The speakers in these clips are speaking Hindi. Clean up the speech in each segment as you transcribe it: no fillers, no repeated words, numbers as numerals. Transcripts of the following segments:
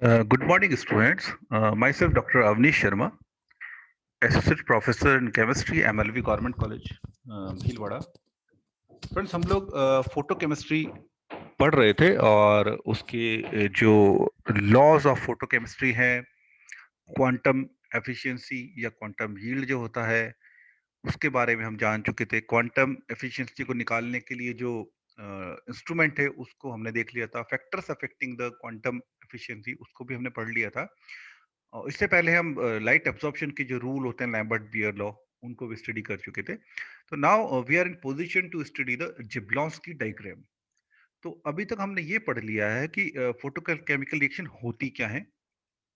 Good morning, students. Myself, Dr. Avnish Sharma, Associate Professor in Chemistry, MLV Government College, Bhilwara. Friends, हम लोग फोटो केमिस्ट्री पढ़ रहे थे और उसके जो लॉज ऑफ फोटो केमिस्ट्री हैं, क्वांटम एफिशिएंसी या क्वांटम यील्ड जो होता है, उसके बारे में हम जान चुके थे. क्वांटम एफिशिएंसी को निकालने के लिए जो इंस्ट्रूमेंट है उसको हमने देख लिया था. Factors affecting the quantum efficiency उसको भी हमने पढ़ लिया था. और इससे पहले हम लाइट एब्जॉर्प्शन के जो रूल होते हैं, लैम्बर्ट बियर लॉ, उनको भी स्टडी कर चुके थे. तो now we are in position to study the Jablonski diagram. तो अभी तक हमने ये पढ़ लिया है कि फोटोकेमिकल रिएक्शन होती क्या है.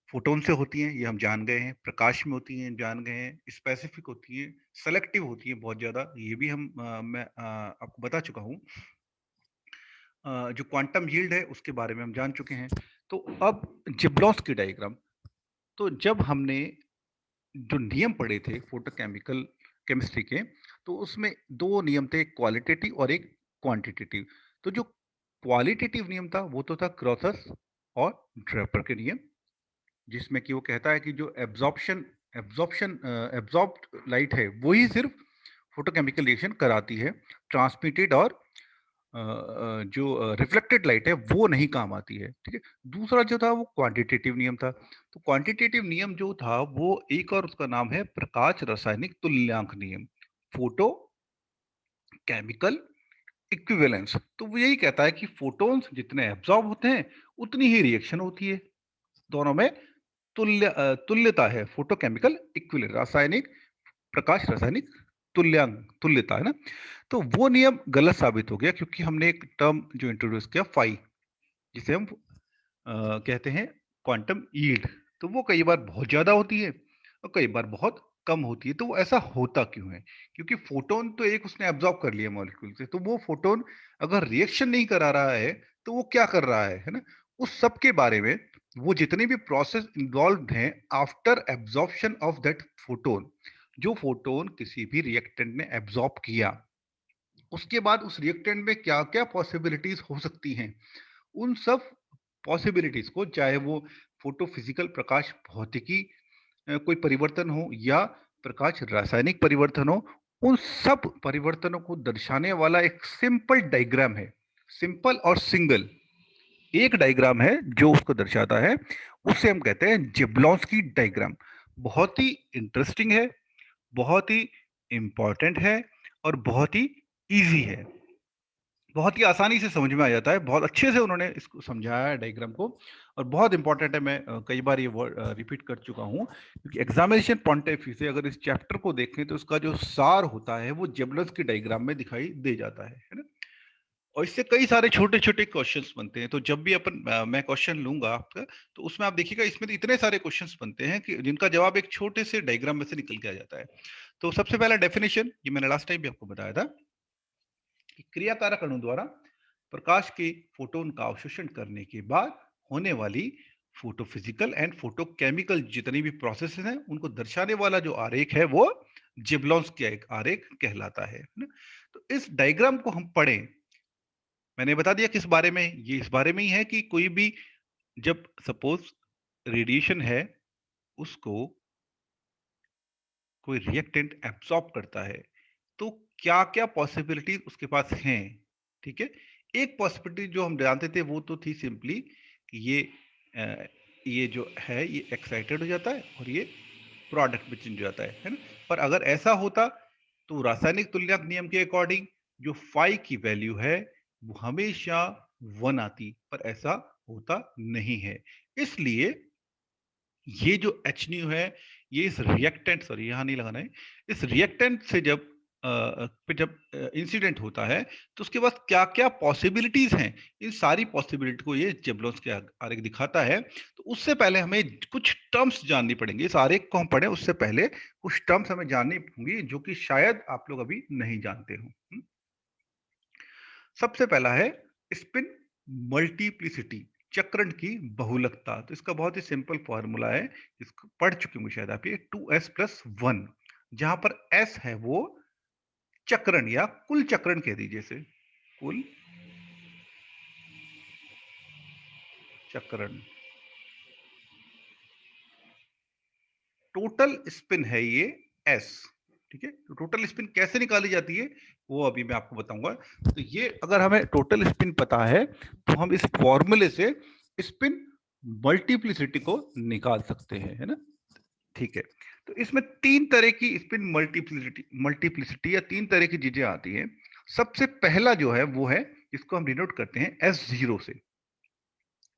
फोटोन से होती हैं, ये हम जान गए हैं. प्रकाश में होती हैं, जान गए हैं. स्पेसिफिक होती हैं, सेलेक्टिव होती हैं बहुत ज्यादा, ये भी मैं आपको बता चुका हूँ. जो क्वांटम यील्ड है उसके बारे में हम जान चुके हैं. तो अब जिब्लॉन्स्की डायग्राम. तो जब हमने जो नियम पढ़े थे फोटोकेमिकल केमिस्ट्री के, तो उसमें दो नियम थे, क्वालिटेटिव और एक क्वांटिटेटिव. तो जो क्वालिटेटिव नियम था वो तो था क्रॉसस और ड्रेपर के नियम, जिसमें कि वो कहता है कि जो एब्जॉर्प्शन एब्जॉर्प्शन एब्जॉर्ब्ड लाइट है वही सिर्फ फोटोकेमिकल रिएक्शन कराती है. ट्रांसमिटेड और जो रिफ्लेक्टेड लाइट है वो नहीं काम आती है. ठीक है. दूसरा जो था वो क्वांटिटेटिव नियम था. तो क्वांटिटेटिव नियम जो था वो एक और उसका नाम है प्रकाश रासायनिक तुल्यांक नियम, फोटो केमिकल इक्विवेलेंस. तो वो यही कहता है कि फोटॉन्स जितने एब्जॉर्ब होते हैं उतनी ही रिएक्शन होती है. दोनों में तुल्यता है. फोटोकेमिकल इक्विवेलेंस, रासायनिक प्रकाश रासायनिक तुल्यांक, तुल्यता है ना. तो वो नियम गलत साबित हो गया क्योंकि हमने एक टर्म जो इंट्रोड्यूस किया, फाई, जिसे हम कहते हैं क्वांटम यील्ड. तो वो कई बार बहुत ज्यादा होती है और कई बार बहुत कम होती है. तो वो ऐसा होता क्यों है? क्योंकि फोटोन तो एक उसने एब्जॉर्ब कर लिया मॉलिक्यूल से, तो वो फोटोन अगर रिएक्शन नहीं करा रहा है तो वो क्या कर रहा है ना. उस सब के बारे में, वो जितने भी प्रोसेस इन्वॉल्व हैं after absorption of that photon, जो फोटोन किसी भी रिएक्टेंट ने एब्जॉर्ब किया, उसके बाद उस रिएक्टेंट में क्या क्या पॉसिबिलिटीज हो सकती हैं, उन सब पॉसिबिलिटीज को, चाहे वो फोटोफिजिकल प्रकाश भौतिकी कोई परिवर्तन हो या प्रकाश रासायनिक परिवर्तन हो, उन सब परिवर्तनों को दर्शाने वाला एक सिंपल डायग्राम है. सिंपल और सिंगल एक डायग्राम है जो उसको दर्शाता है. उसे हम कहते हैं जिब्लॉन्स्की डायग्राम. बहुत ही इंटरेस्टिंग है, बहुत ही इंपॉर्टेंट है और बहुत ही इजी है. बहुत ही आसानी से समझ में आ जाता है. बहुत अच्छे से उन्होंने इसको समझाया है डायग्राम को, और बहुत इंपॉर्टेंट है. मैं कई बार ये वर्ड रिपीट कर चुका हूँ क्योंकि एग्जामिनेशन पॉइंट ऑफ व्यू से अगर इस चैप्टर को देखें तो इसका जो सार होता है वो जेबलर्स की डायग्राम में दिखाई दे जाता है ना. और इससे कई सारे छोटे छोटे क्वेश्चंस बनते हैं. तो जब भी मैं क्वेश्चन लूंगा आपका, तो उसमें आप देखिएगा इसमें तो इतने सारे क्वेश्चंस बनते हैं कि जिनका जवाब एक छोटे से डायग्राम में से निकल के आ जाता है. तो सबसे पहला डेफिनेशन, ये मैंने लास्ट टाइम भी आपको बताया था कि क्रियाकारक अणु द्वारा प्रकाश के फोटोन का अवशोषण करने के बाद होने वाली फोटोफिजिकल एंड फोटोकेमिकल जितनी भी प्रोसेसेस हैं उनको दर्शाने वाला जो आरेख है वो जिब्लॉन्स का एक आरेख कहलाता है ना. तो इस डायग्राम को हम पढ़ें. मैंने बता दिया किस बारे में, ये इस बारे में ही है कि कोई भी, जब सपोज रेडिएशन है, उसको कोई रिएक्टेंट एब्सॉर्ब करता है, तो क्या क्या पॉसिबिलिटीज उसके पास हैं. ठीक है. एक पॉसिबिलिटी जो हम जानते थे वो तो थी सिंपली कि ये जो है ये एक्साइटेड हो जाता है और ये प्रोडक्ट में चेंज हो जाता है ना. पर अगर ऐसा होता तो रासायनिक तुल्यांक नियम के अकॉर्डिंग जो फाई की वैल्यू है वो हमेशा 1 आती, पर ऐसा होता नहीं है. इसलिए ये जो एच न्यू है, ये इस रिएक्टेंट, सॉरी यहां नहीं लगाना है, इस रिएक्टेंट से जब इंसिडेंट होता है तो उसके बाद क्या क्या पॉसिबिलिटीज हैं, इन सारी पॉसिबिलिटी को ये जेबलॉन्स के आरेख दिखाता है. तो उससे पहले हमें कुछ टर्म्स जाननी पड़ेंगे. इस आरेख को हम पढ़े उससे पहले कुछ टर्म्स हमें जाननी होंगी जो कि शायद आप लोग अभी नहीं जानते हो. सबसे पहला है स्पिन मल्टीप्लिसिटी, चक्रण की बहुलकता. तो इसका बहुत ही सिंपल फॉर्मूला है, इसको पढ़ चुके होंगे शायद आप. ये 2s+1, जहां पर s है वो चक्रण या कुल चक्रण कह दीजिए इसे, कुल चक्रण. टोटल स्पिन है ये S, ठीक है। तो टोटल स्पिन कैसे निकाली जाती है वो अभी मैं आपको बताऊंगा। तो ये अगर हमें टोटल स्पिन पता है तो हम इस फॉर्मूले से स्पिन मल्टीप्लिसिटी को निकाल सकते हैं, है ना, ठीक है। तो इसमें तीन तरह की स्पिन मल्टीप्लिसिटी या तीन तरह की चीजें आती हैं। सबसे पहला जो है वो है, इसको हम डिनोट करते हैं S0 से।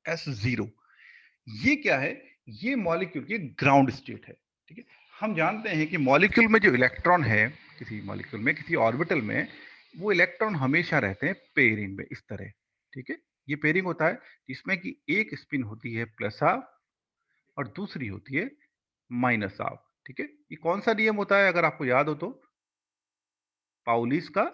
S0 ये क्या है? ये मॉलिक्यूल की ग्राउंड स्टेट है, ठीक है। हम जानते हैं कि मॉलिक्यूल में जो इलेक्ट्रॉन है, किसी मॉलिक्यूल में, किसी ऑर्बिटल में, वो इलेक्ट्रॉन हमेशा रहते हैं पेयरिंग में, इस तरह, ठीक है। ये पेयरिंग होता है जिसमें कि एक स्पिन होती है प्लस हाफ और दूसरी होती है माइनस हाफ, ठीक है। ये कौन सा नियम होता है अगर आपको याद हो तो? पाउलिस का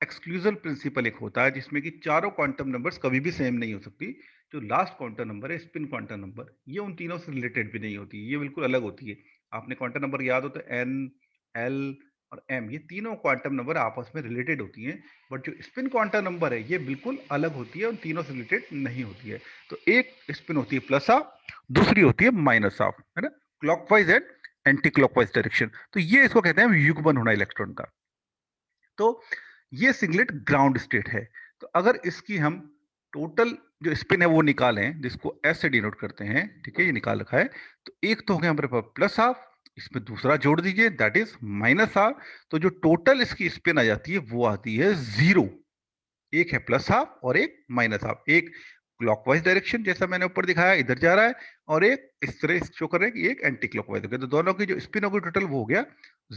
एक्सक्लूजन प्रिंसिपल एक होता है जिसमें कि चारों क्वांटम नंबर्स कभी भी सेम नहीं हो सकती। जो लास्ट क्वांटम नंबर है, स्पिन क्वांटम नंबर, ये उन तीनों से रिलेटेड भी नहीं होती, ये बिल्कुल अलग होती है। आपने क्वांटम नंबर याद हो तो एन, एल और एम, ये तीनों क्वांटम नंबर आपस में रिलेटेड होती हैं, बट जो स्पिन क्वांटम नंबर है ये बिल्कुल अलग होती है, उन तीनों से रिलेटेड नहीं होती है। तो एक स्पिन होती है प्लस हाफ, दूसरी होती है माइनस हाफ, है ना, clockwise and anti clockwise direction. तो ये इसको कहते हैं युग्मन होना इलेक्ट्रॉन का। तो ये सिंगलेट ग्राउंड स्टेट है। तो अगर इसकी हम टोटल जो स्पिन है वो निकालें, जिसको एस से डिनोट करते हैं, ठीक है, ये निकाल रखा है। तो एक तो हो गया हमारे पास प्लस हाफ, इसमें दूसरा जोड़ दीजिए दैट इज माइनस हाफ। तो जो टोटल इसकी स्पिन आ जाती है वो आती है 0। एक है प्लस हाफ और एक माइनस हाफ। एक क्लॉकवाइज डायरेक्शन जैसा मैंने ऊपर दिखाया इधर जा रहा है, और एक इस तरह शो कर रहा है कि एक एंटी क्लॉकवाइज हो गया। तो दोनों की जो स्पिन होगी टोटल वो हो गया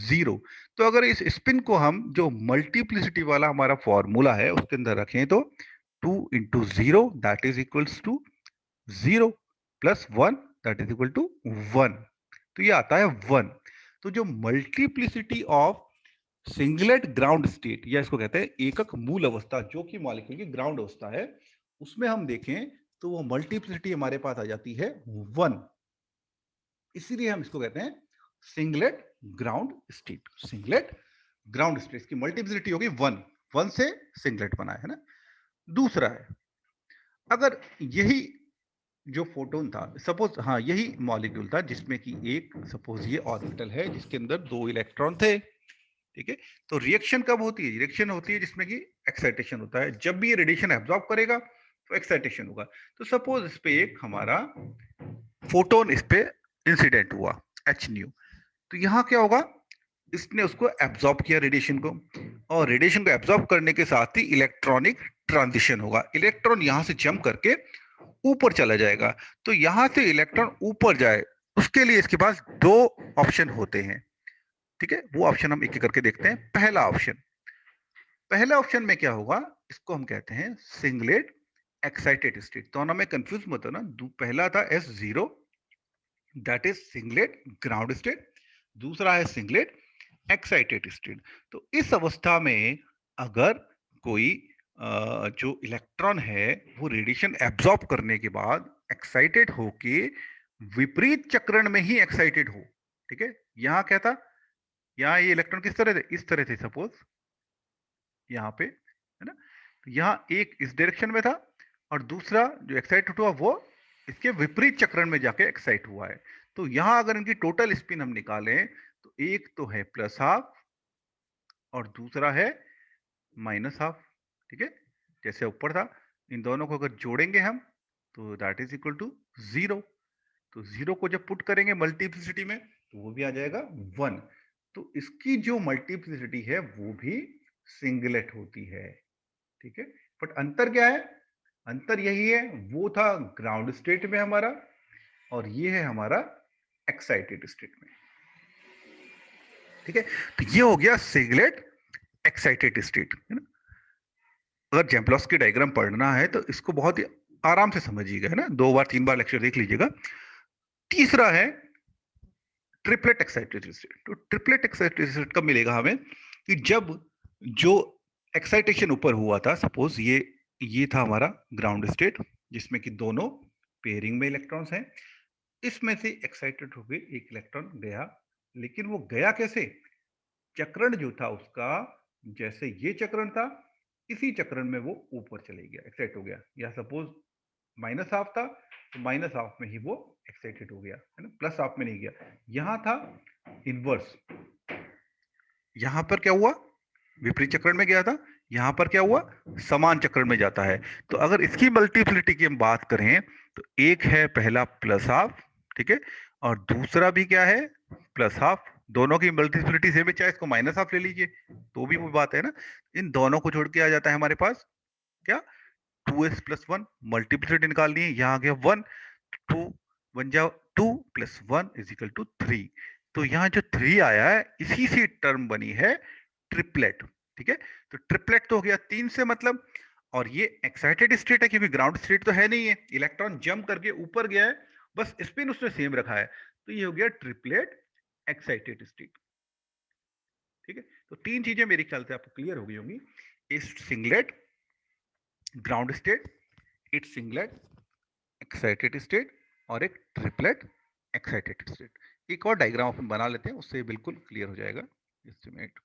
0। तो अगर इस स्पिन को हम जो मल्टीप्लिसिटी वाला हमारा फॉर्मूला है उसके अंदर रखें तो 2 into 0 that is equals to 0 plus 1 that is equal to 1। तो ये आता है 1। तो जो multiplicity of singlet ground state, या इसको कहते हैं एकक मूल अवस्था, जो कि मॉलिक्यूल की ग्राउंड अवस्था है, उसमें हम देखें तो वो मल्टीप्लिसिटी हमारे पास आ जाती है 1। इसीलिए हम इसको कहते हैं singlet ground state. Singlet ground state की मल्टीप्लिसिटी होगी 1। 1 से सिंगलेट बना है ना। दूसरा है, अगर यही जो फोटोन था, सपोज, हाँ, यही मॉलिक्यूल था जिसमें कि एक, सपोज ये ऑर्बिटल है जिसके अंदर 2 इलेक्ट्रॉन थे, ठीक है। तो रिएक्शन कब होती है? रिएक्शन होती है जिसमें कि एक्साइटेशन होता है। जब भी ये रेडिएशन एब्जॉर्ब करेगा तो एक्साइटेशन होगा। तो सपोज इस पे एक हमारा फोटोन इस पे इंसिडेंट हुआ, एच न्यू। तो यहाँ क्या होगा? इसने उसको एब्जॉर्ब किया रेडिएशन को, और रेडिएशन को एब्जॉर्ब करने के साथ ही इलेक्ट्रॉनिक ट्रांजिशन होगा। इलेक्ट्रॉन यहां से जंप करके ऊपर चला जाएगा। तो यहां से इलेक्ट्रॉन ऊपर जाए उसके लिए इसके पास दो ऑप्शन होते हैं, ठीक है। वो ऑप्शन हम एक एक करके देखते हैं। पहला ऑप्शन में क्या होगा? इसको हम कहते हैं सिंगलेट एक्साइटेड स्टेट। दोनों में कंफ्यूज मत होना। पहला था S0 that is singlet ground state, दूसरा है सिंगलेट एक्साइटेड स्टेट। तो इस अवस्था में अगर कोई जो इलेक्ट्रॉन है वो रेडिएशन एब्जॉर्ब करने के बाद एक्साइटेड होके विपरीत चक्रण में ही एक्साइटेड हो, ठीक है। यहां क्या था? यहाँ ये इलेक्ट्रॉन किस तरह थे? इस तरह थे सपोज, यहाँ पे, है ना। तो यहाँ एक इस डायरेक्शन में था और दूसरा जो एक्साइट हुआ वो इसके विपरीत चक्रण में जाके एक्साइट हुआ है। तो यहाँ अगर इनकी टोटल स्पिन हम निकालें तो एक तो है प्लस हाफ और दूसरा है माइनस हाफ, ठीक है। जैसे ऊपर था, इन दोनों को अगर जोड़ेंगे हम तो दैट इज इक्वल टू 0। तो 0 को जब पुट करेंगे मल्टीप्लिसिटी में तो वो भी आ जाएगा 1। तो इसकी जो मल्टीप्लिसिटी है वो भी सिंगलेट होती है, ठीक है। बट अंतर क्या है? अंतर यही है, वो था ग्राउंड स्टेट में हमारा, और ये है हमारा एक्साइटेड स्टेट में, ठीक है। तो ये हो गया सिंगलेट एक्साइटेड स्टेट, है ना। अगर जेम्पलोस्की डायग्राम पढ़ना है तो इसको बहुत ही आराम से समझिएगा, है ना, 2 बार 3 बार लेक्चर देख लीजिएगा। तीसरा है ट्रिपलेट एक्साइटेड स्टेट। तो ट्रिपलेट एक्साइटेड स्टेट कब मिलेगा हमें? कि जब जो एक्साइटेशन ऊपर हुआ था, सपोज ये था हमारा ग्राउंड स्टेट जिसमें कि दोनों पेयरिंग में इलेक्ट्रॉन्स हैं। इसमें से एक्साइटेड होकर एक इलेक्ट्रॉन गया, लेकिन वो गया कैसे? चक्रण जो था उसका, जैसे ये चक्रण था इसी चक्रण में वो ऊपर चले गया, एक्साइट हो गया। या सपोज माइनस हाफ था तो माइनस हाफ में ही वो एक्साइटेड हो गया, है ना, प्लस हाफ में नहीं गया। यहां था इनवर्स, यहां पर क्या हुआ, विपरीत चक्रण में गया था, यहां पर क्या हुआ, समान चक्रण में जाता है। तो अगर इसकी मल्टीप्लिटी की हम बात करें तो एक है पहला प्लस हाफ, ठीक है, और दूसरा भी क्या है, प्लस हाफ। दोनों की मल्टीप्लिटी सेम है, चाहे इसको माइनस हाफ ले लीजिए तो भी वो बात है ना। इन दोनों को छोड़ के आ जाता है हमारे पास क्या, 2s+1, मल्टीप्लिसिटी निकालनी है, यहाँ आ गया 1, 2 वन जा 2 प्लस 1 इज इक्वल टू 3। तो यहाँ जो 3 आया है इसी से टर्म बनी है ट्रिपलेट, ठीक है। तो ट्रिपलेट तो हो गया 3 से मतलब, और ये एक्साइटेड स्टेट है क्योंकि ग्राउंड स्टेट तो है नहीं है, इलेक्ट्रॉन जंप करके ऊपर गया है, बस स्पिन उसने सेम रखा है, तो ये हो गया ट्रिपलेट एक्साइटेड स्टेट, ठीक है। तो तीन चीजें मेरे ख्याल से आपको क्लियर हो गई होंगी, इस singlet ground state, it's singlet excited state, और एक ट्रिपलेट एक्साइटेड स्टेट। एक और डायग्राम अपन बना लेते हैं, उससे बिल्कुल क्लियर हो जाएगा। एस्टिमेट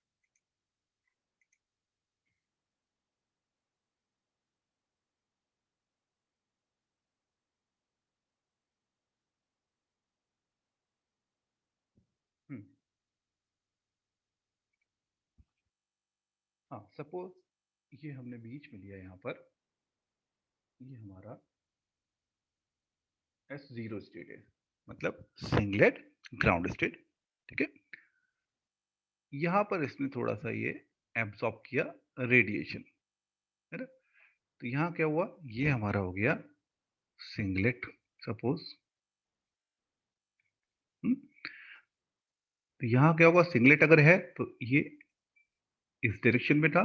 हाँ, सपोज ये हमने बीच में लिया, यहाँ पर ये हमारा S0 स्टेट है, मतलब सिंगलेट ग्राउंड स्टेट, ठीक है। यहाँ पर इसने थोड़ा सा ये एब्सॉर्ब किया रेडिएशन, है ना। तो यहाँ क्या हुआ, ये हमारा हो गया सिंगलेट सपोज। तो यहाँ क्या होगा, सिंगलेट अगर है तो ये इस डायरेक्शन में था,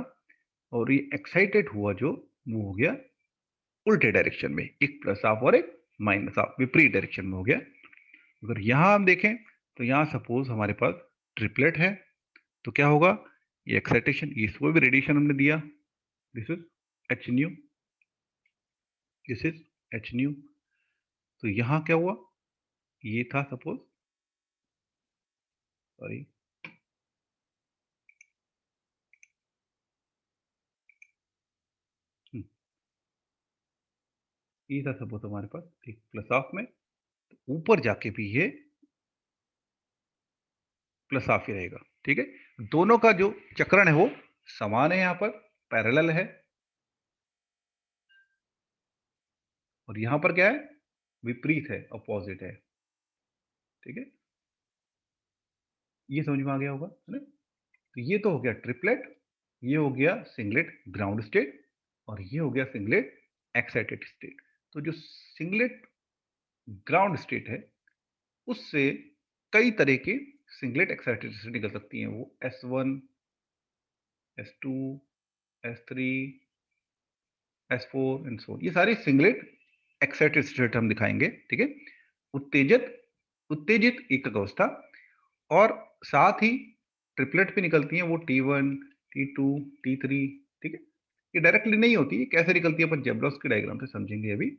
और ये एक्साइटेड हुआ जो वो हो गया उल्टे डायरेक्शन में, एक प्लस हाफ और एक माइनस हाफ, विपरीत डायरेक्शन में हो गया। अगर यहां हम देखें तो यहां सपोज हमारे पास ट्रिपलेट है, तो क्या होगा, ये एक्साइटेशन, इसको भी रेडिएशन हमने दिया, this is H new, this is H new. तो यहां क्या हुआ, ये था सपोज, सॉरी, ये था सपोज हमारे पास एक प्लस हाफ में, ऊपर जाके भी ये प्लस हाफ ही रहेगा, ठीक है। दोनों का जो चक्रण है वो समान है, यहां पर पैरेलल है, और यहां पर क्या है, विपरीत है, अपोजिट है, ठीक है। ये समझ में आ गया होगा, है ना। तो ये तो हो गया ट्रिपलेट, ये हो गया सिंगलेट ग्राउंड स्टेट, और ये हो गया सिंगलेट एक्साइटेड स्टेट। तो जो सिंगलेट ग्राउंड स्टेट है उससे कई तरह के सिंगलेट एक्साइटेड स्टेट निकल सकती हैं, वो S1, S2, S3, S4 and so, ये सारे सिंगलेट एक्साइटेड स्टेट हम दिखाएंगे, ठीक है। उत्तेजित उत्तेजित एकक अवस्था, और साथ ही ट्रिपलेट भी निकलती हैं, वो T1, T2, T3, ठीक है। ये डायरेक्टली नहीं होती, ये कैसे निकलती है अपन जेब्रोस के डायग्राम से समझेंगे अभी।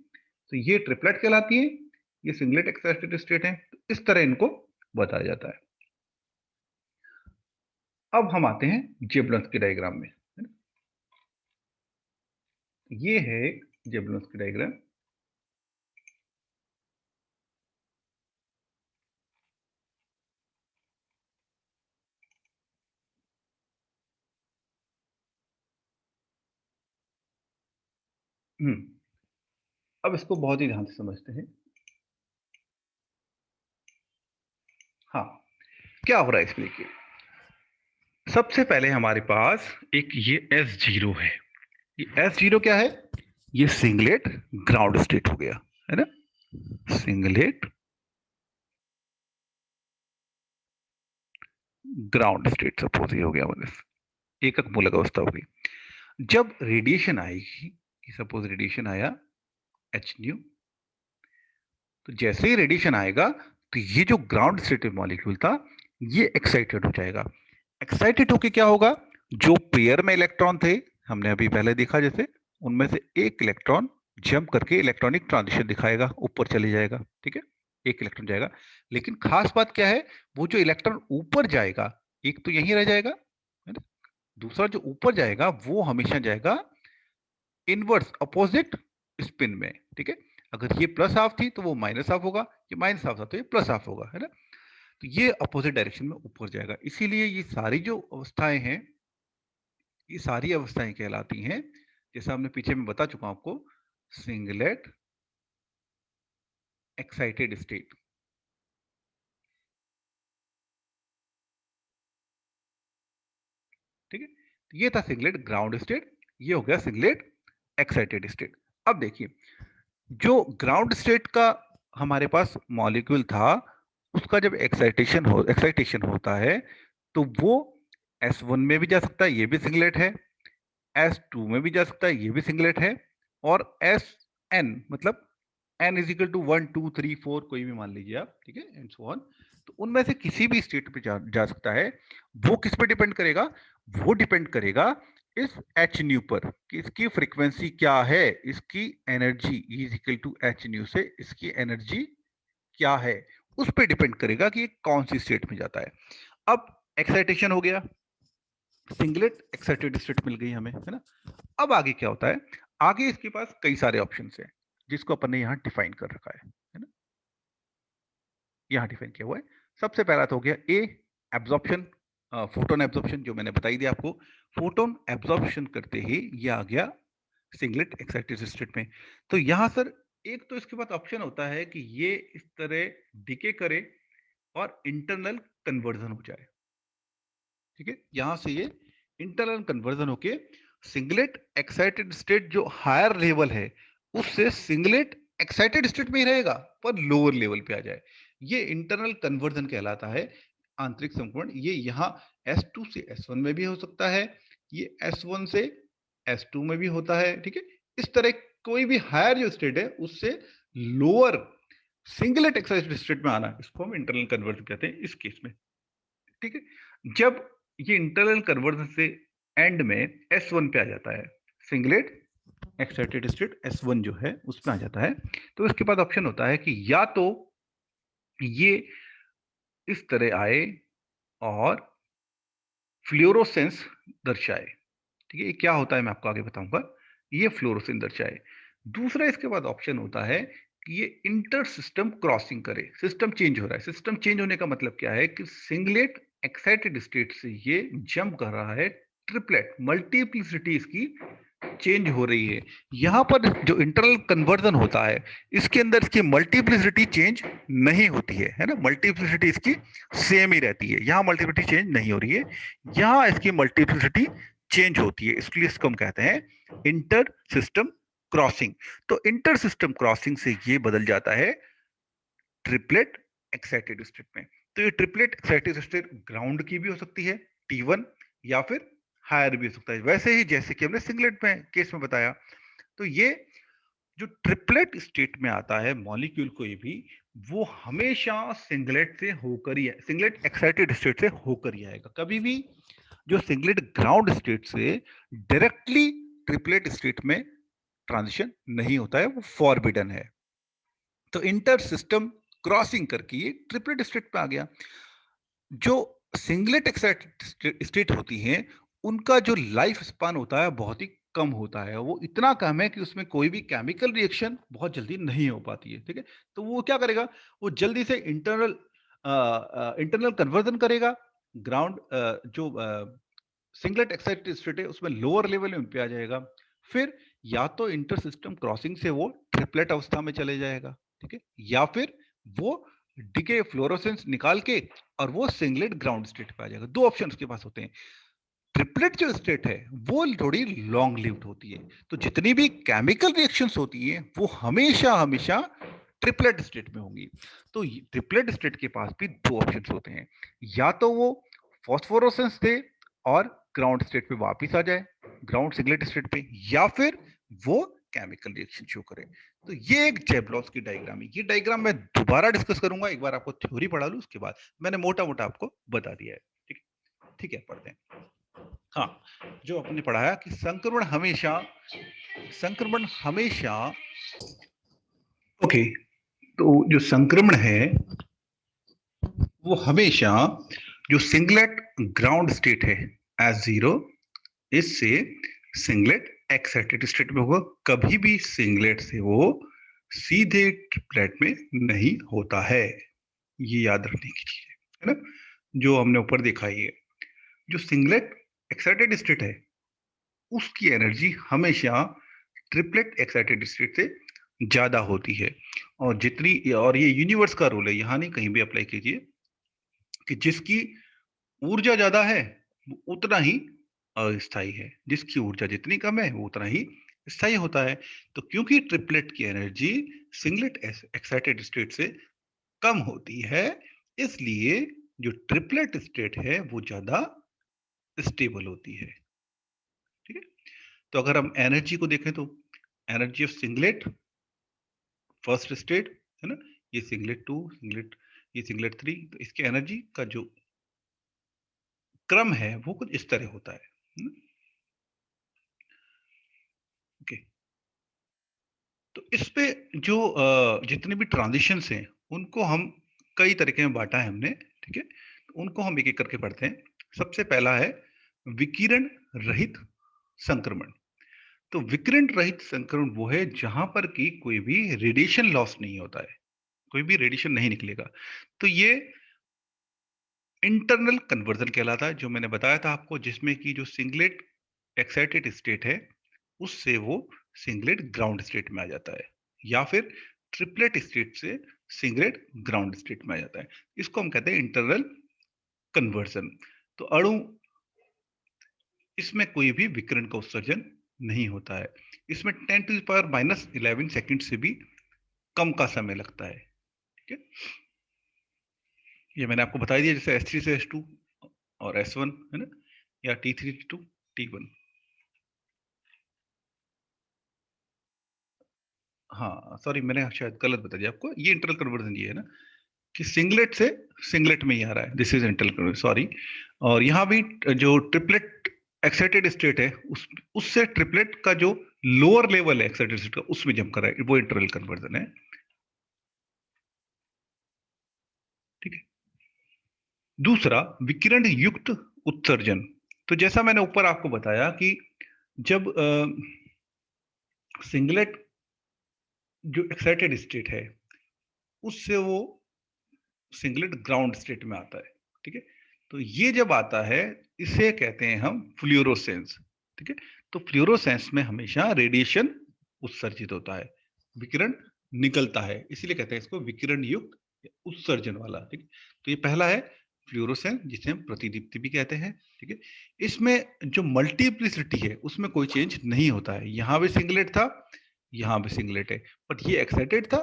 तो ये ट्रिपलेट कहलाती है, ये सिंगलेट एक्साइटेड स्टेट है, तो इस तरह इनको बताया जाता है। अब हम आते हैं जेब्रोस के डायग्राम में, है ना? ये है एक जेब्रोस की डायग्राम। अब इसको बहुत ही ध्यान से समझते हैं। हाँ, क्या हो रहा है इसमें, देखिए, सबसे पहले हमारे पास एक ये S0 है। ये S0 क्या है, ये सिंगलेट ग्राउंड स्टेट हो गया, है ना, सिंगलेट ग्राउंड स्टेट सपोज ये हो गया, मतलब एकक मूलक अवस्था होगी। जब रेडिएशन आएगी, सपोज रेडिएशन आया एच न्यू, तो जैसे ही रेडिएशन आएगा तो ये जो ग्राउंड स्टेट मॉलिक्यूल था ये एक्साइटेड हो जाएगा। एक्साइटेड होके क्या होगा, जो पेयर में इलेक्ट्रॉन थे, हमने अभी पहले देखा जैसे, उनमें से एक इलेक्ट्रॉन जंप करके इलेक्ट्रॉनिक ट्रांजिशन दिखाएगा, ऊपर चले जाएगा, ठीक है, एक इलेक्ट्रॉन जाएगा। लेकिन खास बात क्या है, वो जो इलेक्ट्रॉन ऊपर जाएगा एक तो यहीं रह जाएगा, है ना, दूसरा जो ऊपर जाएगा वो हमेशा जाएगा इनवर्स अपोजिट स्पिन में, ठीक है। अगर ये प्लस हाफ थी तो वो माइनस हाफ होगा, ये माइनस हाफ था तो ये प्लस हाफ होगा, है ना। तो ये अपोजिट डायरेक्शन में ऊपर जाएगा। इसीलिए ये सारी जो अवस्थाएं हैं, ये सारी अवस्थाएं कहलाती हैं, जैसा हमने पीछे में बता चुका हूं आपको, सिंगलेट एक्साइटेड स्टेट। ठीक है, तो ये था सिंगलेट ग्राउंड स्टेट, ये हो गया सिंगलेट एक्साइटेड स्टेट। अब देखिए, जो ग्राउंड स्टेट का हमारे पास मॉलिक्यूल था, उसका जब एक्साइटेशन होता है तो वो S1 में भी जा सकता है, ये भी सिंगलेट है, S2 में भी जा सकता है, ये भी सिंगलेट है, और Sn मतलब n इज इक्वल टू 1 2 3 4 कोई भी मान लीजिए आप, ठीक है, एंड सो ऑन। तो उनमें से किसी भी स्टेट पे जा सकता है। वो किस पे डिपेंड करेगा? वो डिपेंड करेगा इस एच न्यू पर कि इसकी फ्रीक्वेंसी क्या है, इसकी energy is equal to H nu से इसकी एनर्जी क्या है, उस पर डिपेंड करेगा कि ये कौन सी स्टेट में जाता है। अब एक्साइटेशन हो गया, सिंगलेट एक्साइटेड स्टेट मिल गई हमें, है ना। अब आगे क्या होता है? आगे इसके पास कई सारे ऑप्शन हैं जिसको अपन ने यहाँ डिफाइन कर रखा है ना, यहाँ डिफाइन किया हुआ है। सबसे पहला तो हो गया ए, एब्जॉर्प्शन, फोटोन एब्जॉर्प्शन, जो मैंने बताई दिया आपको। फोटोन एब्जॉर्प्शन करते ही ये आ गया सिंगलेट एक्साइटेड स्टेट में। तो यहाँ सर एक तो इसके पास ऑप्शन होता है कि ये इस तरह डिके करे और इंटरनल कन्वर्जन हो जाए, ठीक है। यहां से ये इंटरनल कन्वर्जन होके सिंगलेट एक्साइटेड स्टेट जो हायर लेवल है उससे सिंगलेट एक्साइटेड स्टेट में ही रहेगा पर लोअर लेवल पे आ जाए, ये इंटरनल कन्वर्जन कहलाता है, आंतरिक संक्रमण। ये यहाँ S2 से S1 में भी हो सकता है, ये S1 से S2 में भी होता है, ठीक है। इस तरह कोई भी हायर जो स्टेट है उससे लोअर सिंगलेट एक्साइटेड स्टेट में आना, इसको हम इंटरनल कन्वर्जन कहते हैं इस केस में, ठीक है। जब ये इंटरनल कन्वर्जन से एंड में S1 पे आ जाता है, सिंगलेट एक्साइटेड स्टेट S1 जो है उसमें आ जाता है, तो इसके बाद ऑप्शन होता है कि या तो ये इस तरह आए और फ्लोरोसेंस दर्शाए, ठीक है। ये क्या होता है मैं आपको आगे बताऊंगा, ये फ्लोरोसेंस दर्शाए। दूसरा इसके बाद ऑप्शन होता है कि ये इंटर सिस्टम क्रॉसिंग करे, सिस्टम चेंज हो रहा है। सिस्टम चेंज होने का मतलब क्या है कि सिंगलेट एक्साइटेड स्टेट से ये जंप कर रहा है ट्रिपलेट, मल्टीप्लिसिटी इसकी चेंज हो रही है। यहां पर जो इंटरनल कन्वर्जन होता है इसके अंदर इसकी मल्टीप्लिसिटी चेंज नहीं होती है ना, मल्टीप्लिसिटी इसकी सेम ही रहती है। यहां मल्टीप्लिसिटी चेंज नहीं हो रही है, यहां इसकी मल्टीप्लिसिटी चेंज होती है, इसलिए इसको हम कहते हैं इंटर सिस्टम क्रॉसिंग। तो इंटर सिस्टम क्रॉसिंग से ये बदल जाता है ट्रिपलेट एक्साइटेड स्टेट में। तो ये ट्रिपलेट एक्साइटेड स्टेट ग्राउंड की भी हो सकती है T1, या फिर हायर भी हो सकता है, वैसे ही जैसे कि हमने सिंगलेट में केस में बताया। तो ये जो ट्रिपलेट स्टेट में आता है मॉलिक्यूल कोई भी, वो हमेशा सिंगलेट से होकर ही, सिंगलेट एक्साइटेड स्टेट से होकर ही आएगा। कभी भी जो सिंगलेट ग्राउंड स्टेट से डायरेक्टली ट्रिपलेट स्टेट में ट्रांजिशन नहीं होता है, वो फॉरबिडन है। तो इंटर सिस्टम क्रॉसिंग करके ये ट्रिपलेट स्टेट पे आ गया। जो सिंगलेट एक्साइटेड स्टेट होती हैं उनका जो लाइफ स्पान होता है बहुत ही कम होता है, वो इतना कम है कि उसमें कोई भी केमिकल रिएक्शन बहुत जल्दी नहीं हो पाती है, ठीक है। तो वो क्या करेगा, वो जल्दी से इंटरनल कन्वर्जन करेगा, ग्राउंड जो सिंगलेट एक्साइटेड स्टेट है उसमें लोअर लेवल में पे आ जाएगा, फिर या तो इंटर सिस्टम क्रॉसिंग से वो ट्रिपलेट अवस्था में चले जाएगा, ठीक है, या फिर वो डिके फ्लोरोसेंस निकाल के और वो सिंगलेट ग्राउंड स्टेट पे आ जाएगा। दो ऑप्शन उसके पास होते हैं। ट्रिपलेट जो स्टेट है वो थोड़ी लॉन्ग लिव्ड होती है, तो जितनी भी केमिकल रिएक्शंस होती है वो हमेशा हमेशा ट्रिपलेट स्टेट में होंगी। तो ट्रिपलेट स्टेट के पास भी दो ऑप्शंस होते हैं, या तो वो फॉस्फोरोसेंस दे और ग्राउंड स्टेट पे वापस आ जाए, ग्राउंड सिंगलेट स्टेट पे, या फिर वो केमिकल रिएक्शन शो करे। तो ये एक जेबलॉस की डायग्राम है। ये डायग्राम मैं दोबारा डिस्कस करूंगा, एक बार आपको थ्योरी पढ़ा लूं उसके बाद। मैंने मोटा मोटा आपको बता दिया है, ठीक ठीक है, पढ़ते हैं। हाँ, जो आपने पढ़ाया कि संक्रमण हमेशा ओके, तो जो संक्रमण है वो हमेशा जो सिंगलेट ग्राउंड स्टेट है S0, इससे सिंगलेट एक्साइटेड स्टेट में होगा। कभी भी सिंगलेट से वो सीधे ट्रिपलेट में नहीं होता है। ये याद रखने की चीज है ना, जो हमने ऊपर देखा ही है। जो सिंगलेट एक्साइटेड स्टेट है उसकी एनर्जी हमेशा ट्रिपलेट एक्साइटेड स्टेट से ज्यादा होती है। और जितनी, और ये यूनिवर्स का रूल है, यहां नहीं कहीं भी अप्लाई कीजिए, कि जिसकी ऊर्जा ज्यादा है वो उतना ही अस्थायी है, जिसकी ऊर्जा जितनी कम है वो उतना ही स्थायी होता है। तो क्योंकि ट्रिपलेट की एनर्जी सिंगलेट एक्साइटेड स्टेट से कम होती है, इसलिए जो ट्रिपलेट स्टेट है वो ज्यादा स्टेबल होती है। ठीक है, तो अगर हम एनर्जी को देखें तो energy of singlet first state है ना, ये सिंगलेट टू, सिंगलेट, ये सिंगलेट थ्री, तो इसकी एनर्जी का जो क्रम है वो कुछ इस तरह होता है। ओके, तो इस पे जो जितने भी ट्रांजिशंस हैं उनको हम कई तरीके में बांटा है हमने। ठीक है, उनको हम एक एक करके पढ़ते हैं। सबसे पहला है विकिरण रहित संक्रमण। तो विकिरण रहित संक्रमण वो है जहां पर कि कोई भी रेडिएशन लॉस नहीं होता है, कोई भी रेडिएशन नहीं निकलेगा। तो ये इंटरनल कन्वर्जन कहलाता है, जो मैंने बताया था आपको, जिसमें कि जो सिंगलेट एक्साइटेड स्टेट है उससे वो सिंगलेट ग्राउंड स्टेट में आ जाता है, या फिर ट्रिपलेट स्टेट से सिंगलेट ग्राउंड स्टेट में आ जाता है। इसको हम कहते हैं इंटरनल कन्वर्जन। तो अणु, इसमें कोई भी विकिरण का उत्सर्जन नहीं होता है। इसमें 10⁻11 सेकंड से भी कम का समय लगता है। ठीक है, ये मैंने आपको बता दिया, जैसे S3 से S2 और S1 है ना, या T3 टू T1। हाँ सॉरी, मैंने शायद गलत बता दिया आपको, ये इंटरनल कन्वर्जन ये है ना, कि सिंगलेट से सिंगलेट में ही आ रहा है, this is internal conversion, sorry. और यहाँ भी जो ट्रिपलेट एक्साइटेड स्टेट है उससे ट्रिपलेट का जो लोअर लेवल है एक्साइटेड स्टेट का, उसमें जंप कर रहा है, वो इंटरनल कन्वर्जन है। ठीक है, दूसरा विकिरण युक्त उत्सर्जन। तो जैसा मैंने ऊपर आपको बताया कि जब सिंगलेट जो एक्साइटेड स्टेट है उससे वो सिंगलेट ग्राउंड स्टेट में आता है। ठीक है, तो ये जब आता है इसे कहते हैं हम फ्लोरोसेंस। ठीक है, तो फ्लोरोसेंस में हमेशा रेडिएशन उत्सर्जित होता है, विकिरण निकलता है, इसीलिए कहते हैं इसको विकिरण युक्त उत्सर्जन वाला। ठीक है, तो ये पहला है फ्लोरोसेंस, जिसे हम प्रतिदीप्ति भी कहते हैं। ठीक है, इसमें जो मल्टीप्लिसिटी है उसमें कोई चेंज नहीं होता है, यहां भी सिंगलेट था, यहां भी सिंगलेट है, बट ये एक्साइटेड था,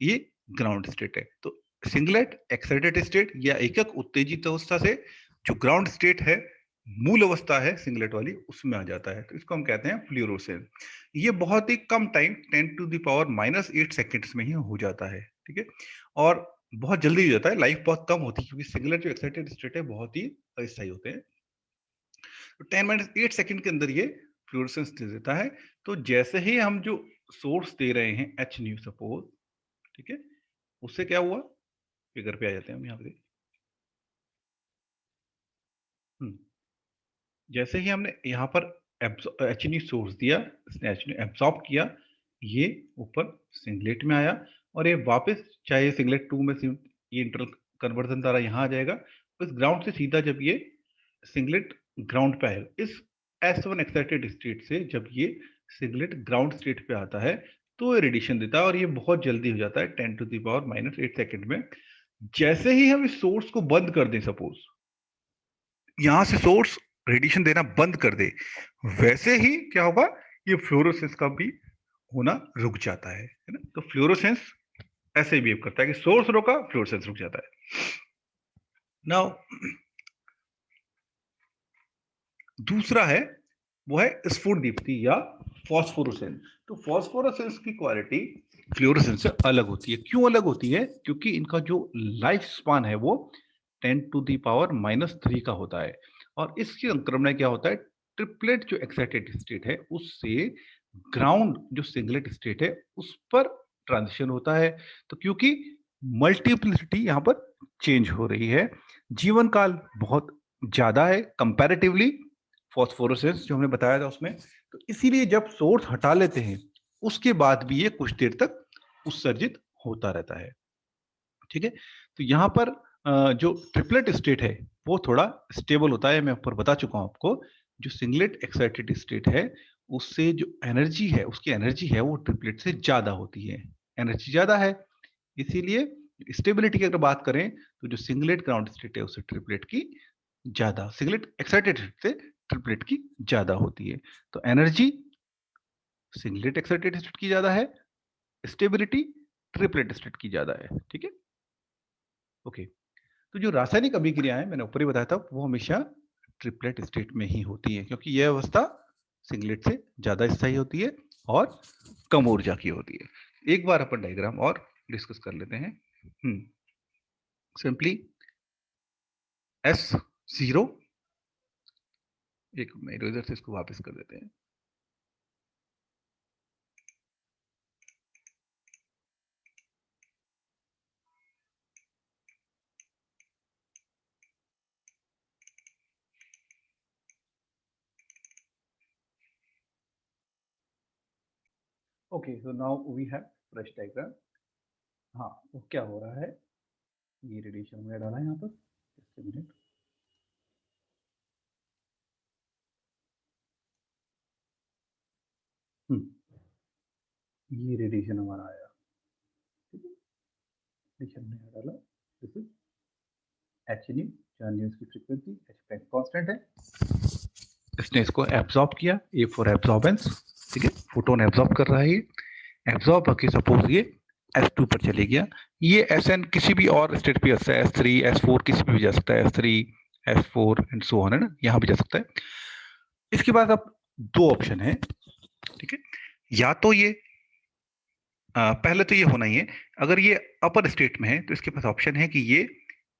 ये ग्राउंड स्टेट है। तो सिंगलेट एक्साइटेड स्टेट या एकक उत्तेजित अवस्था से जो ग्राउंड स्टेट है, मूल अवस्था है सिंगलेट वाली, उसमें आ जाता है, तो इसको हम कहते हैं फ्लोरोसेंस। ये बहुत ही कम टाइम 10⁻⁻8 सेकेंड्स में ही हो जाता है। ठीक है, और बहुत जल्दी हो जाता है, लाइफ बहुत कम होती है, क्योंकि सिंगलेट जो एक्साइटेड स्टेट है बहुत ही अस्थायी होते हैं। तो 10⁻8 सेकेंड के अंदर ये फ्लोरोसेंस दे देता है। तो जैसे ही हम जो सोर्स दे रहे हैं एच न्यू सपोज, ठीक है, उससे क्या हुआ, फिगर पे आ जाते हैं हम यहाँ पे। जैसे ही हमने यहाँ पर एच सोर्स दिया, इसने एच एब्सॉर्ब किया, ये ऊपर सिंगलेट में आया, और ये वापस चाहे सिंगलेट टू में ये इंटरनल कन्वर्जन द्वारा यहाँ आ जाएगा, तो इस ग्राउंड से सीधा जब ये सिंगलेट ग्राउंड पे आएगा, इस S1 एक्साइटेड स्टेट से जब ये सिंगलेट ग्राउंड स्टेट पे आता है तो ये रेडिएशन देता है, और ये बहुत जल्दी हो जाता है 10⁻⁻8 सेकेंड में। जैसे ही हम इस सोर्स को बंद कर दें, सपोज यहां से सोर्स रेडिएशन देना बंद कर दे, वैसे ही क्या होगा, ये फ्लोरोसेंस का भी होना रुक जाता है ना। तो फ्लोरोसेंस ऐसे बिहेव करता है कि सोर्स रोका, फ्लोरोसेंस रुक जाता है। नाउ दूसरा है, वो है स्फुट दीप्ति या फॉस्फोरोसेंस। तो फॉस्फोरोसेंस की क्वालिटी फ्लोरोसेंस से अलग होती है। क्यों अलग होती है? क्योंकि इनका जो लाइफ स्पान है वो 10⁻³ का होता है, और इसके संक्रमण में क्या होता है, ट्रिपलेट जो एक्साइटेड स्टेट है उससे ग्राउंड जो सिंगलेट स्टेट है उस पर ट्रांजिशन होता है। तो क्योंकि मल्टीप्लिसिटी यहाँ पर चेंज हो रही है, जीवन काल बहुत ज्यादा है कंपैरेटिवली फॉस्फोरसेंस जो हमने बताया था उसमें, तो इसीलिए जब सोर्स हटा लेते हैं उसके बाद भी ये कुछ देर तक उत्सर्जित होता रहता है। ठीक है, तो यहाँ पर जो ट्रिपलेट स्टेट है वो थोड़ा स्टेबल होता है। मैं ऊपर बता चुका हूं आपको, जो सिंगलेट एक्साइटेड स्टेट है उससे जो एनर्जी है, उसकी एनर्जी है वो ट्रिपलेट से ज्यादा होती है, एनर्जी ज्यादा है। इसीलिए स्टेबिलिटी की अगर बात करें तो जो सिंगलेट ग्राउंड स्टेट है उससे ट्रिपलेट की ज्यादा, सिंगलेट एक्साइटेड स्टेट से ट्रिपलेट की ज्यादा होती है। तो एनर्जी सिंगलेट एक्साइटेड स्टेट की ज्यादा है, स्टेबिलिटी ट्रिपलेट स्टेट की ज्यादा है। ठीक है, ओके। तो जो रासायनिक अभिक्रिया है मैंने ऊपर ही बताया था वो हमेशा ट्रिपलेट स्टेट में ही होती है, क्योंकि यह अवस्था सिंगलेट से ज्यादा स्थायी होती है और कम ऊर्जा की होती है। एक बार अपन डायग्राम और डिस्कस कर लेते हैं। सिंपली S0, एक मेरे इधर से इसको वापस कर देते हैं। Okay, so now we have fresh diagram. हाँ, तो क्या हो रहा है, ये रेडिएशन मैंने डाला है यहाँ पर, just a minute। ये रेडिएशन हमारा आया, ठीक है, रेडिएशन मैंने डाला, दिस इज एच न्यू, जहाँ न्यू की फ्रीक्वेंसी, एच प्लैंक कांस्टेंट है। इसने इसको एब्जॉर्ब किया, ए फॉर एब्जॉर्बेंस, ठीक है, फोटोन एब्जॉर्ब कर रहा है, ये एब्जॉर्ब होकर सपोज ये S2 पर चले गया। ये Sn किसी भी और स्टेट पे जा सकता है, S3 S4 किसी पे भी जा सकता है, S3 S4 and so on, है ना, यहाँ भी जा सकता है। इसके बाद अब दो ऑप्शन है, ठीक है, या तो ये पहले तो ये होना ही है, अगर ये अपर स्टेट में है तो इसके पास ऑप्शन है कि ये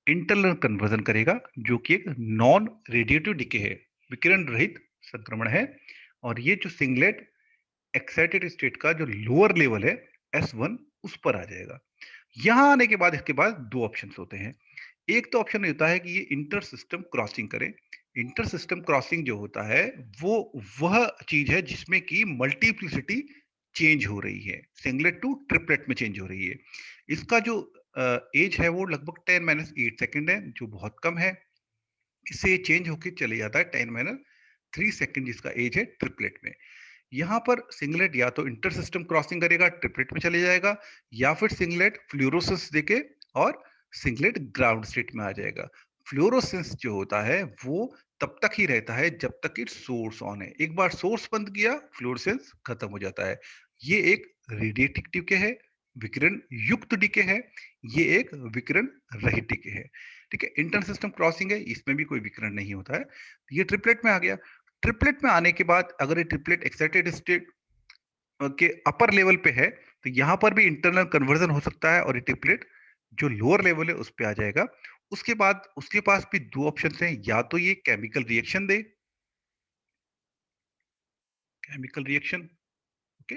इंटरनल कन्वर्जन करेगा, जो कि एक नॉन रेडिएटिव डिके है, विकिरण रहित संक्रमण है। और ये जो सिंगलेट एक्साइटेड स्टेट का जो लोअर लेवल है S1, उस पर आ जाएगा। यहां आने के बाद इसके बाद दो ऑप्शंस होते हैं। एक तो ऑप्शन होता है कि ये इंटर सिस्टम क्रॉसिंग करे। इंटर सिस्टम क्रॉसिंग जो होता है वो वह चीज है जिसमें कि मल्टीप्लिसिटी चेंज हो रही है, सिंगलेट टू ट्रिपलेट में चेंज हो रही है। इसका जो एज है वो लगभग 10-8 सेकेंड है, जो बहुत कम है। इससे चेंज होके चले जाता है 10-3 सेकेंड, जिसका एज है ट्रिपलेट में। यहाँ पर सिंगलेट या तो इंटर सिस्टम क्रॉसिंग करेगा, ट्रिपलेट में चले जाएगा, या फिर सिंगलेट फ्लोरोसेंस देके और सिंगलेट ग्राउंड स्टेट में आ जाएगा। फ्लोरोसेंस जो होता है वो तब तक ही रहता है जब तक कि सोर्स ऑन है। एक बार सोर्स बंद किया, फ्लोरोसेंस खत्म हो जाता है। ये एक रेडिएटिव डिके है, विकिरण युक्त डिके है। ये एक विकिरण रहित डिके है, ठीक है। इंटर सिस्टम क्रॉसिंग है, इसमें भी कोई विकिरण नहीं होता है। ये ट्रिपलेट में आ गया। ट्रिपलेट में आने के बाद अगर ये ट्रिपलेट एक्साइटेड स्टेट के अपर लेवल पे है तो यहां पर भी इंटरनल कन्वर्जन हो सकता है और ये ट्रिपलेट जो लोअर लेवल है उस पे आ जाएगा। उसके बाद उसके पास भी दो ऑप्शन हैं, या तो ये केमिकल रिएक्शन दे, केमिकल रिएक्शन, ओके,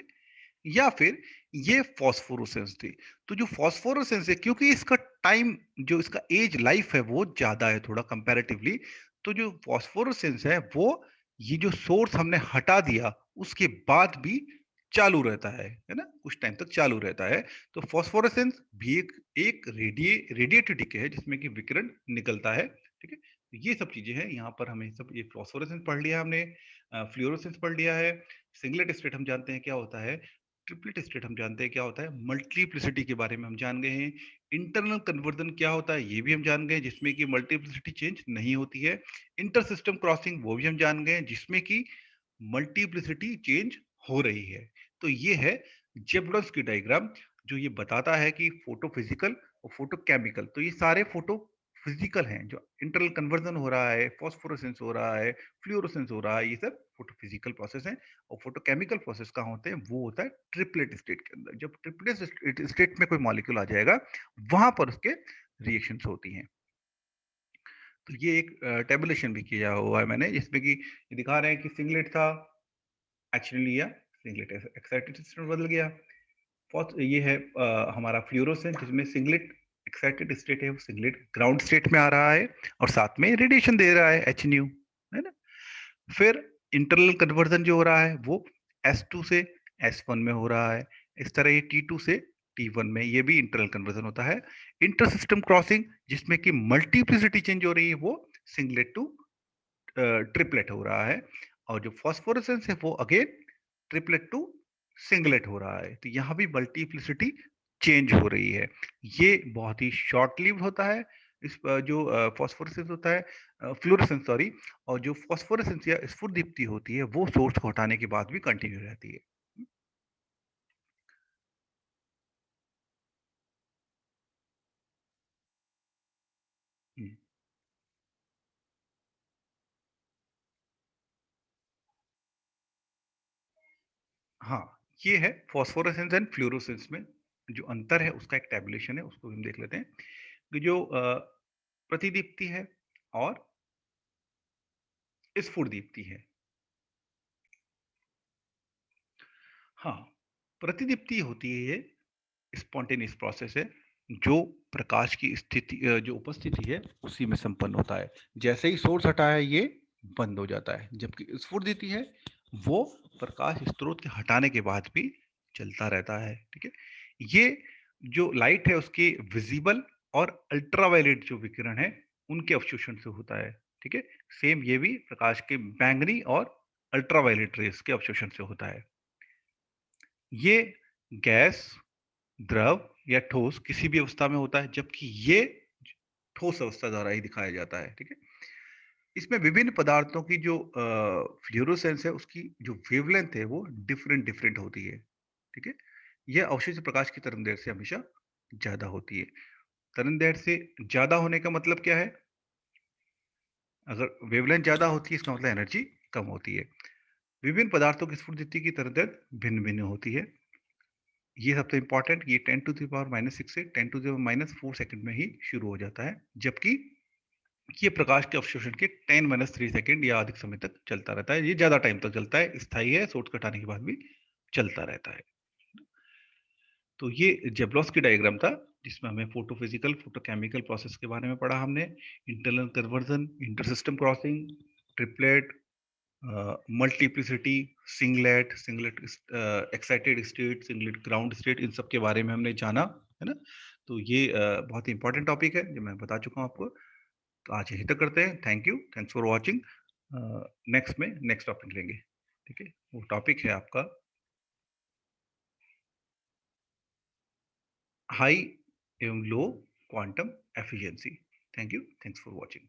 या फिर ये फॉस्फोरेसेंस दे। तो जो फॉस्फोरेसेंस है, क्योंकि इसका टाइम, जो इसका एज लाइफ है वो ज्यादा है थोड़ा कंपैरेटिवली, तो जो फॉस्फोरेसेंस है वो ये जो सोर्स हमने हटा दिया उसके बाद भी चालू रहता है ना, कुछ टाइम तक चालू रहता है। तो फॉस्फोरेसेंस भी एक रेडिएटिव डिके है जिसमें कि विकिरण निकलता है, ठीक है। तो ये सब चीजें हैं यहाँ पर, हमें सब ये फॉस्फोरेसेंस पढ़ लिया हमने, फ्लोरोसेंस पढ़ लिया है। सिंगलेट स्टेट हम जानते हैं क्या होता है, ट्रिपलेट स्टेट हम जानते हैं क्या होता है, मल्टीप्लिसिटी के बारे में हम जान गए हैं। इंटरनल कन्वर्जन क्या होता है ये भी हम जान गए हैं, जिसमें कि मल्टीप्लिसिटी चेंज नहीं होती है। इंटर सिस्टम क्रॉसिंग वो भी हम जान गए हैं, जिसमें कि मल्टीप्लिसिटी चेंज हो रही है। तो ये है जेब्रोस की डायग्राम, जो ये बताता है कि फोटो फिजिकल और फोटो केमिकल, तो ये सारे फोटो फिजिकल हैं, जो इंटरनल कन्वर्जन हो रहा है, फॉस्फोरेसेंस हो रहा है, फ्लोरोसेंस हो रहा है, ये सब फोटो फिजिकल प्रोसेस है। और फोटोकेमिकल प्रोसेस कहाँ होते हैं, वो होता है ट्रिपलेट स्टेट के अंदर। जब ट्रिपलेट स्टेट में कोई मॉलिक्यूल आ जाएगा वहां पर उसके रिएक्शंस होती हैं। तो ये एक टेबुलेशन भी किया हुआ है मैंने, जिसमें कि ये दिखा रहे हैं कि सिंगलेट था, एक्चुअली लिया, सिंगलेट एक्साइटेड स्टेट में बदल गया। ये है हमारा फ्लोरोसेंस, जिसमें सिंगलेट एक्साइटेड स्टेट है वो सिंगलेट ग्राउंड स्टेट में आ रहा है और साथ में रेडिएशन दे रहा है एच न्यू, है ना। फिर इंटरनल कन्वर्जन जो हो रहा है वो S2 से S1 में हो रहा है। इस तरह ये T2 से T1 में ये भी इंटरनल कन्वर्जन होता है। इंटर सिस्टम क्रॉसिंग जिसमें कि मल्टीप्लिसिटी चेंज हो रही है, वो सिंगलेट टू ट्रिपलेट हो रहा है, और जो फॉस्फोरेसेंस है वो अगेन ट्रिपलेट टू सिंगलेट हो रहा है। तो यहाँ भी मल्टीप्लिसिटी चेंज हो रही है। ये बहुत ही शॉर्ट लिव होता है। इस जो फॉस्फोरेसेंस होता है, फ्लोरेसेंस सॉरी, और जो फॉस्फोरेसेंस या स्फुरदीप्ति होती है वो सोर्स को हटाने के बाद भी कंटिन्यू रहती है। हम्म, हाँ, ये है फॉस्फोरेसेंस एंड फ्लोरोसेंस में जो अंतर है उसका एक टैबुलेशन है, उसको हम देख लेते हैं कि जो प्रतिदीप्ति है और स्फुरदीप्ति है। हाँ, प्रतिदीप्ति होती है, ये स्पॉन्टेनियस प्रोसेस है जो प्रकाश की स्थिति जो उपस्थिति है उसी में संपन्न होता है। जैसे ही सोर्स हटा है ये बंद हो जाता है, जबकि स्फुरदीप्ति है वो प्रकाश स्रोत के हटाने के बाद भी चलता रहता है। ठीक है, ये जो लाइट है उसके विजिबल और अल्ट्रावायलेट जो विकिरण है उनके अवशोषण से होता है। ठीक है, सेम ये भी प्रकाश के बैंगनी और अल्ट्रावायलेट रेस के अवशोषण से होता है। ये गैस, द्रव या ठोस किसी भी अवस्था में होता है, जबकि ये ठोस अवस्था द्वारा ही दिखाया जाता है। ठीक है, इसमें विभिन्न पदार्थों की जो फ्लोरोसेंस है उसकी जो वेवलेंथ है वो डिफरेंट डिफरेंट होती है। ठीक है, यह अवशोषित प्रकाश की तरंग दैर्ध्य से हमेशा ज्यादा होती है। तरंग दैर्ध्य से ज्यादा होने का मतलब क्या है? अगर वेवलेंथ ज्यादा होती है इसका मतलब एनर्जी कम होती है। विभिन्न पदार्थों की स्फुरदीप्ति की तरंग दैर्ध्य भिन्न भिन्न होती है। ये सबसे इंपॉर्टेंट, ये 10⁻⁻6 से 10⁻⁴ में ही शुरू हो जाता है, जबकि ये प्रकाश के अवशोषण के 10⁻³ सेकंड या अधिक समय तक चलता रहता है। ये ज्यादा टाइम तक चलता है, स्थायी है, सोर्स कटाने के बाद भी चलता रहता है। तो ये जेब्लॉस की डायग्राम था जिसमें हमें फोटोफिजिकल फोटोकेमिकल प्रोसेस के बारे में पढ़ा हमने। Internal conversion, inter system crossing, triplet, multiplicity, singlet, singlet excited state, singlet ground state, इन सब के बारे में हमने जाना, है ना। तो ये बहुत ही इंपॉर्टेंट टॉपिक है जो मैं बता चुका हूँ आपको। तो आज यहीं तक करते हैं। Thank you, thanks for watching. Next में नेक्स्ट टॉपिक लेंगे। ठीक है, वो टॉपिक है आपका हाई एवं low quantum efficiency. Thank you, thanks for watching.